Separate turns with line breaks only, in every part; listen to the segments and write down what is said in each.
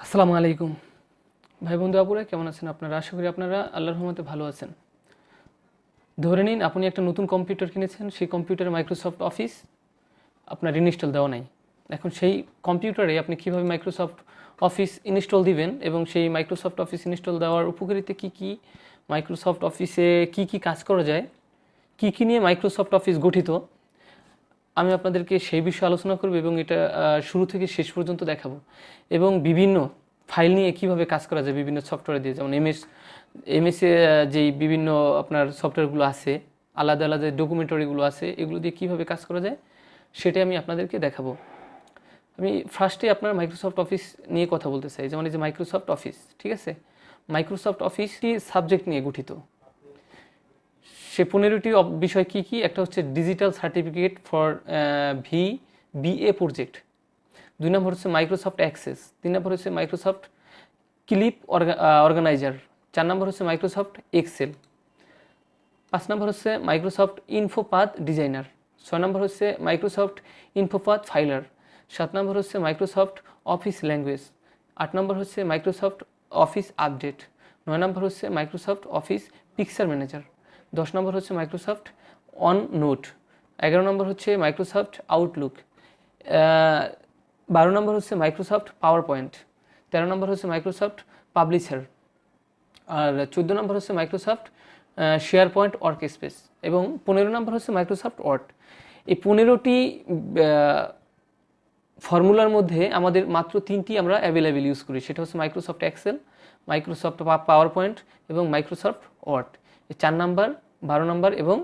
আসসালামু আলাইকুম ভাই বন্ধু আপুরা, কেমন আছেন আপনারা? আশা করি আপনারা আল্লাহর রহমতে ভালো আছেন। ধরে নিন আপনি একটা নতুন কম্পিউটার কিনেছেন, সেই কম্পিউটারে মাইক্রোসফট অফিস আপনার ইনস্টল দেওয়া নাই। এখন সেই কম্পিউটারে আপনি কীভাবে মাইক্রোসফট অফিস ইনস্টল দিবেন এবং সেই মাইক্রোসফট অফিস ইনস্টল দেওয়ার উপকারিতা কী কী, মাইক্রোসফট অফিসে কী কী কাজ করা যায়, কী কী নিয়ে মাইক্রোসফট অফিস গঠিত, আমি আপনাদেরকে সেই বিষয়ে আলোচনা করব এবং এটা শুরু থেকে শেষ পর্যন্ত দেখাবো। এবং বিভিন্ন ফাইল নিয়ে কিভাবে কাজ করা যায় বিভিন্ন সফটওয়্যার দিয়ে, যেমন এমএসে যেই বিভিন্ন আপনার সফটওয়্যারগুলো আছে, আলাদা আলাদা ডকুমেন্টারিগুলো আছে, এগুলো দিয়ে কীভাবে কাজ করা যায় সেটাই আমি আপনাদেরকে দেখাবো। আমি ফার্স্টে আপনার মাইক্রোসফট অফিস নিয়ে কথা বলতে চাই। যেমন এই যে মাইক্রোসফট অফিস, ঠিক আছে, মাইক্রোসফট অফিসটি সাবজেক্ট নিয়ে গঠিত। সে 15টি বিষয় কী কী? একটা হচ্ছে digital Certificate for BA project, 2 নম্বর হচ্ছে মাইক্রোসফট অ্যাক্সেস, 3 নম্বর হচ্ছে মাইক্রোসফট ক্লিপ অর্গানাইজার, 4 নম্বর হচ্ছে মাইক্রোসফট এক্সেল, 5 নম্বর হচ্ছে মাইক্রোসফট ইনফোপাথ ডিজাইনার, 6 নম্বর হচ্ছে মাইক্রোসফট ইনফোপাথ ফাইলার, 7 নম্বর হচ্ছে মাইক্রোসফট অফিস ল্যাঙ্গুয়েজ, 8 নম্বর হচ্ছে মাইক্রোসফট অফিস আপডেট, 9 নম্বর হচ্ছে মাইক্রোসফট অফিস পিকচার ম্যানেজার, 10 নম্বর হচ্ছে মাইক্রোসফট অন নোট, 11 নম্বর হচ্ছে মাইক্রোসফট আউটলুক, 12 নম্বর হচ্ছে মাইক্রোসফট পাওয়ার পয়েন্ট, 13 নম্বর হচ্ছে মাইক্রোসফট পাবলিশার, আর 14 নম্বর হচ্ছে Microsoft SharePoint work space, এবং 15 নম্বর হচ্ছে মাইক্রোসফট ওয়ার্ড। এই 15টি ফর্মুলার মধ্যে আমাদের মাত্র 3টি আমরা অ্যাভেলেবেল ইউজ করি, সেটা হচ্ছে Microsoft Excel, Microsoft PowerPoint এবং মাইক্রোসফট ওয়ার্ড। এই 4 নাম্বার, 12 নাম্বার এবং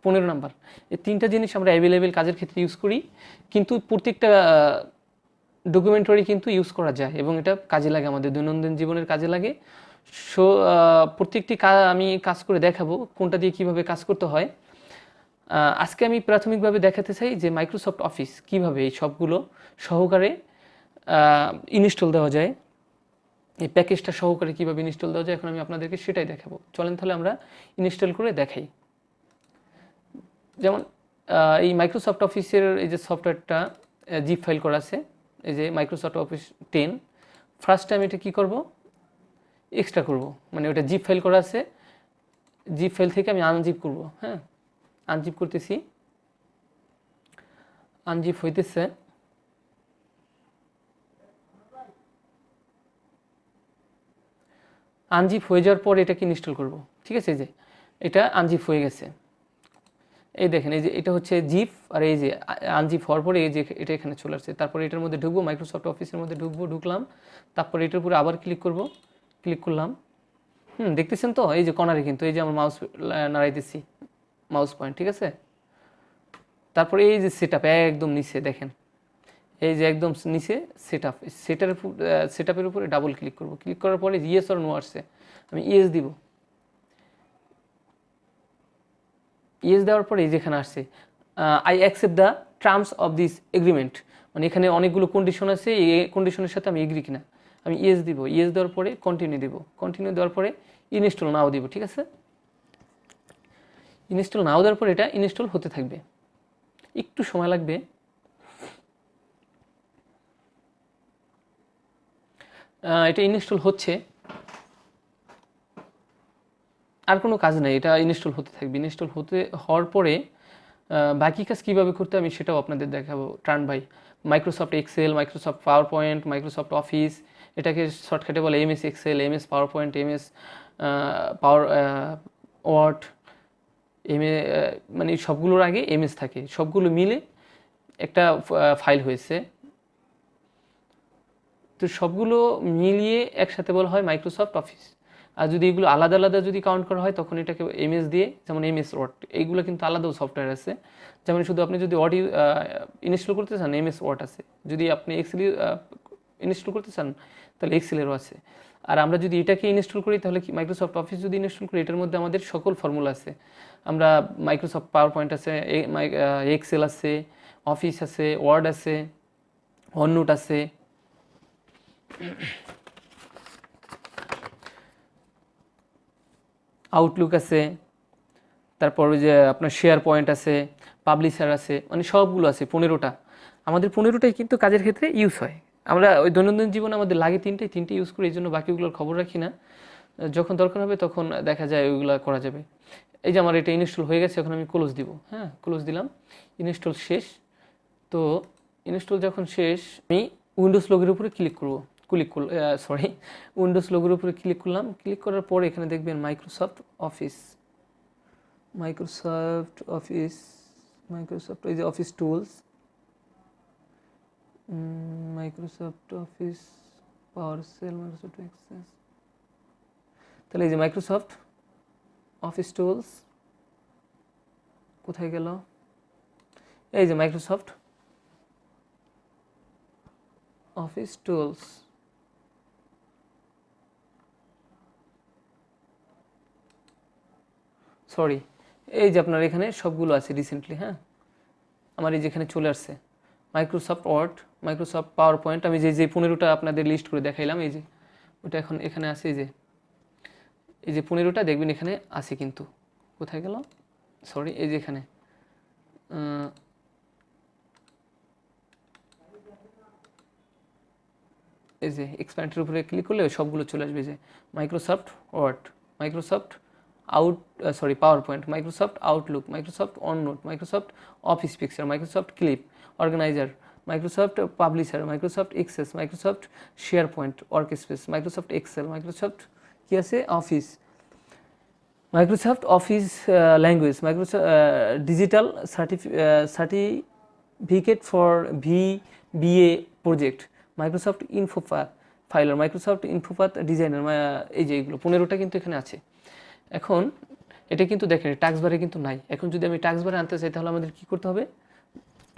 15 নাম্বার, এই 3টা জিনিস আমরা অ্যাভেলেবেল কাজের ক্ষেত্রে ইউজ করি, কিন্তু প্রত্যেকটা ডকুমেন্টারি কিন্তু ইউজ করা যায় এবং এটা কাজে লাগে, আমাদের দৈনন্দিন জীবনের কাজে লাগে। সো প্রত্যেকটি আমি কাজ করে দেখাবো কোনটা দিয়ে কীভাবে কাজ করতে হয়। আজকে আমি প্রাথমিকভাবে দেখাতে চাই যে মাইক্রোসফট অফিস কীভাবে এই সবগুলো সহকারে ইনস্টল দেওয়া যায়, এই প্যাকেজটা সহকারে কীভাবে ইনস্টল দেওয়া যায়, এখন আমি আপনাদেরকে সেটাই দেখাবো। চলেন তাহলে আমরা ইনস্টল করে দেখাই। যেমন এই মাইক্রোসফট অফিসের এই যে সফটওয়্যারটা জিপ ফাইল করা আছে, এই যে মাইক্রোসফট অফিস 10, ফার্স্ট টাইম এটা কী করব, এক্সট্রা করব, মানে ওটা জিপ ফাইল করা আছে, জিপ ফাইল থেকে আমি আনজিপ করব। হ্যাঁ, আনজিপ করতেছি, আনজিপ হইতেছে। আনজিপ হয়ে যাওয়ার পর এটাকে ইনস্টল করব, ঠিক আছে। এই যে এটা আনজিপ হয়ে গেছে, এই দেখেন, এই যে এটা হচ্ছে জিপ, আর এই যে আনজিপ হওয়ার পরে এই যে এটা এখানে চলে আসছে। তারপরে এটার মধ্যে ঢুকবো, মাইক্রোসফট অফিসের মধ্যে ঢুকলাম, তারপরে এটার উপরে আবার ক্লিক করলাম। দেখতেছেন তো, এই যে কর্নারে কিন্তু এই যে আমার মাউস নাড়াইতেছি, মাউস পয়েন্ট, ঠিক আছে। তারপরে এই যে সেট আপ একদম নিচে দেখেন, এই যে একদম নিচে সেট আপ, সেট আপের উপরে ডাবল ক্লিক করব। ক্লিক করার পরে ইয়েস অর নো আসছে, আমি ইয়েস দিব। ইয়েস দেওয়ার পরে এই যেখানে আসছে I accept the terms of this agreement, মানে এখানে অনেকগুলো কন্ডিশন আছে, এই কন্ডিশনের সাথে আমি এগ্রি কিনা, আমি ইয়েস দিব। ইয়েস দেওয়ার পরে কন্টিনিউ দিব, কন্টিনিউ দেওয়ার পরে ইনস্টল নাও দিব, ঠিক আছে। ইনস্টল নাও দেওয়ার পরে এটা ইনস্টল হতে থাকবে, একটু সময় লাগবে। এটা ইনস্টল হচ্ছে, আর কোনো কাজ নেই, এটা ইনস্টল হতে থাকবে। ইনস্টল হওয়ার পরে বাকি কাজ কীভাবে করতে আমি সেটাও আপনাদের দেখাবো turn by. Microsoft Excel, Microsoft PowerPoint, Microsoft Office, এটাকে শর্টকাটে বলে MS Excel, MS PowerPoint, MS power Word, মানে সবগুলোর আগে এমএস থাকে, সবগুলো মিলে একটা ফাইল হয়েছে। তো সবগুলো মিলিয়ে একসাথে বলা হয় মাইক্রোসফট অফিস। আর যদি এগুলো আলাদা আলাদা যদি কাউন্ট করা হয় তখন এটাকে এমএস দিয়ে, যেমন এমএস ওয়ার্ড, এইগুলো কিন্তু আলাদাও সফটওয়্যার আছে। যেমন শুধু আপনি যদি ওয়ার্ড ইনস্টল করতে চান, এমএস ওয়ার্ড আছে। যদি আপনি এক্সেল ইনস্টল করতে চান তাহলে এক্সেলেরও আছে। আর আমরা যদি এটাকে ইনস্টল করি তাহলে কি, মাইক্রোসফট অফিস যদি ইনস্টল করি, এটার মধ্যে আমাদের সকল ফর্মুলা আছে। আমরা মাইক্রোসফট পাওয়ার পয়েন্ট আছে, এক্সেল আছে, অফিস আছে, ওয়ার্ড আছে, OneNote আছে, আউটলুক আছে, তারপর যে আপনার শেয়ার পয়েন্ট আছে, পাবলিশার আছে, মানে সবগুলো আছে 15টা। আমাদের 15টাই কিন্তু কাজের ক্ষেত্রে ইউজ হয়। আমরা ওই দৈনন্দিন জীবনে আমাদের লাগে তিনটে ইউজ করি, এই জন্য বাকিগুলোর খবর রাখি না। যখন দরকার হবে তখন দেখা যায় ওইগুলো করা যাবে। এই যে আমার এটা ইনস্টল হয়ে গেছে, এখন আমি ক্লোজ দিব। হ্যাঁ, ক্লোজ দিলাম, ইনস্টল শেষ। তো ইনস্টল যখন শেষ, আমি উইন্ডোজ লোগোর উপরে ক্লিক করব, উইন্ডোজ লোগোর উপরে ক্লিক করলাম। ক্লিক করার পরে এখানে দেখবেন মাইক্রোসফট অফিস, এই যে অফিস টুলস, মাইক্রোসফট অফিস, পাওয়ার সেল, মাইক্রোসফট এক্সেস। তাহলে এই যে মাইক্রোসফট অফিস টুলস কোথায় গেল, এই যে মাইক্রোসফট অফিস টুলস। সরি, এই যে আপনার এখানে সবগুলো আছে রিসেন্টলি। হ্যাঁ, আমার এই যেখানে চলে আসছে Microsoft Word, Microsoft PowerPoint. আমি যে 15টা আপনাদের লিস্ট করে দেখাইলাম, এই যে ওটা এখন এখানে আছে। এই যে 15টা দেখবেন এখানে আছে, কিন্তু কোথায় গেল, সরি, এই যে এখানে এই যে এক্সপ্যান্ডের উপরে ক্লিক করলে সবগুলো চলে আসবে। যে Microsoft Word, Microsoft PowerPoint, Microsoft Outlook, Microsoft OneNote, Microsoft Office Picture, Microsoft Clip Organizer, Microsoft Publisher, Microsoft Access, Microsoft SharePoint, Workspace, Microsoft Excel, Microsoft কি আছে Office, Microsoft Office Language, Microsoft Digital Certificate for BA Project, Microsoft InfoPath Filler, Microsoft InfoPath Designer. এই যে এইগুলো 15টা কিন্তু এখানে আছে। এখন এটা কিন্তু দেখেন টাস্ক বারে কিন্তু নাই। এখন যদি আমি টাস্ক বারে আনতে চাই তাহলে আমাদের কি করতে হবে,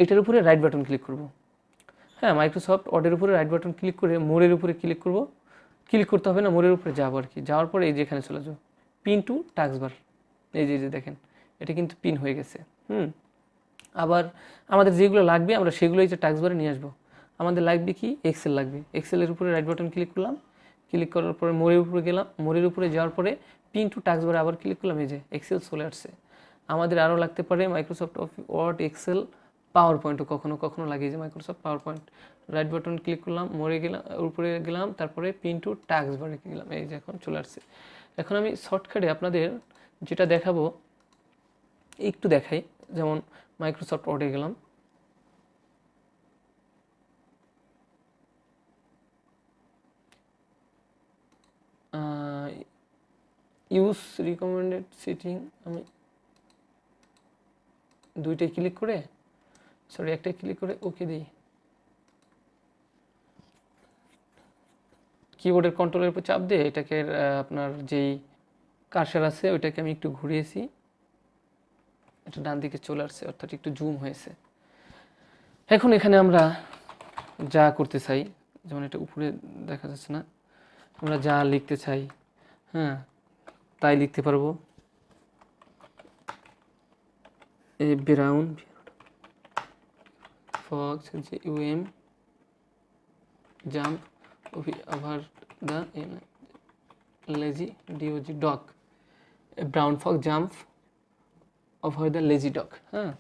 এটার উপরে রাইট বাটন ক্লিক করব। হ্যাঁ, মাইক্রোসফট ওয়ার্ডের উপরে রাইট বাটন ক্লিক করে মোরের উপরে ক্লিক করব। ক্লিক করতে হবে না, মোরের উপরে যাবো আর কি। যাওয়ার পরে এই যে এখানে চলে যাবো পিন টু টাস্ক বার। এই যে দেখেন এটা কিন্তু পিন হয়ে গেছে। আবার আমাদের যেগুলো লাগবে আমরা সেগুলো এই যে টাস্ক বারে নিয়ে আসবো। আমাদের লাগবে কি, এক্সেল লাগবে। এক্সেলের উপরে রাইট বাটন ক্লিক করলাম, ক্লিক করার পরে মোরের উপরে গেলাম, মোরের উপরে যাওয়ার পরে পিন টু টাস্ক বারে আবার ক্লিক করলাম, এই যে এক্সেল চলে আসছে। আমাদের আরও লাগতে পারে মাইক্রোসফট ওয়ার্ড, এক্সেল, পাওয়ার পয়েন্টও কখনো কখনো লাগে। যে Microsoft power point, right button click করলাম, মোরে গেলাম, উপরে গেলাম, তারপরে পিন টু টাস্ক বারে গেলাম, এই যে এখন চলে আসছে। এখন আমি শর্টকাটে আপনাদের যেটা দেখাবো একটু দেখাই। যেমন মাইক্রোসফট ওয়ার্ডে গেলাম, ইউজ রিকমেন্ডেড সেটিং, আমি দুইটাই ক্লিক করে, একটাই ক্লিক করে ওকে দিই। কিবোর্ডের কন্ট্রোলের উপর চাপ দিয়ে এটাকে আপনার যেই কার্সার আছে ওইটাকে আমি একটু ঘুরিয়েছি, এটা ডান দিকে চলে আসছে, অর্থাৎ একটু জুম হয়েছে। এখন এখানে আমরা যা করতে চাই, যেমন এটা উপরে দেখা যাচ্ছে না, আমরা যা লিখতে চাই হ্যাঁ তাই লিখতে পারবো। Brown Fox UM jump over the lazy dog, brown Fox jump over the lazy dog. হ্যাঁ,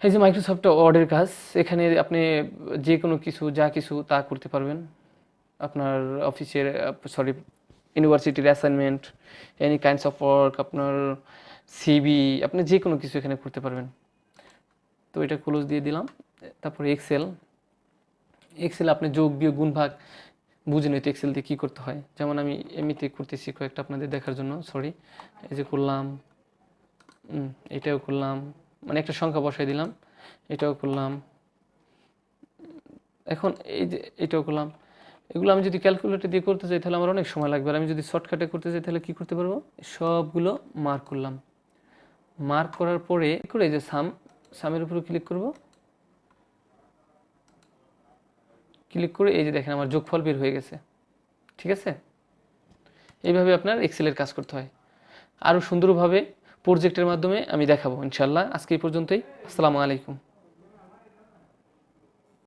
এই যে মাইক্রোসফট ওয়ার্ডের কাজ, এখানে আপনি যে কোনো কিছু যা কিছু তা করতে পারবেন। আপনার অফিসের ইউনিভার্সিটির assignment, any kinds of work, আপনার সিভি, আপনি যে কোনো কিছু এখানে করতে পারবেন। তো এটা ক্লোজ দিয়ে দিলাম। তারপরে এক্সেল আপনি যোগ বিয়োগ গুণ ভাগ বুঝে নিতে এক্সেল দিয়ে কী করতে হয়। যেমন আমি এমনিতে করতেছি কয়েকটা আপনাদের দেখার জন্য। এই যে করলাম, এটাও করলাম, মানে একটা সংখ্যা বসাই দিলাম, এটাও করলাম। এখন এই যে এটাও করলাম। এগুলো আমি যদি ক্যালকুলেটর দিয়ে করতে চাই তাহলে আমার অনেক সময় লাগবে। আর আমি যদি শর্টকাটে করতে চাই তাহলে কী করতে পারবো, সবগুলো মার্ক করলাম। মার্ক করার পরে এই যে সামের উপরে ক্লিক করব, ক্লিক করে এই যে দেখেন আমার যোগফল বের হয়ে গেছে। ঠিক আছে, এইভাবে আপনার এক্সেলের কাজ করতে হয়। আরও সুন্দরভাবে প্রজেক্টের মাধ্যমে আমি দেখাবো ইনশাল্লাহ। আজকে এই পর্যন্তই। আসসালামু আলাইকুম।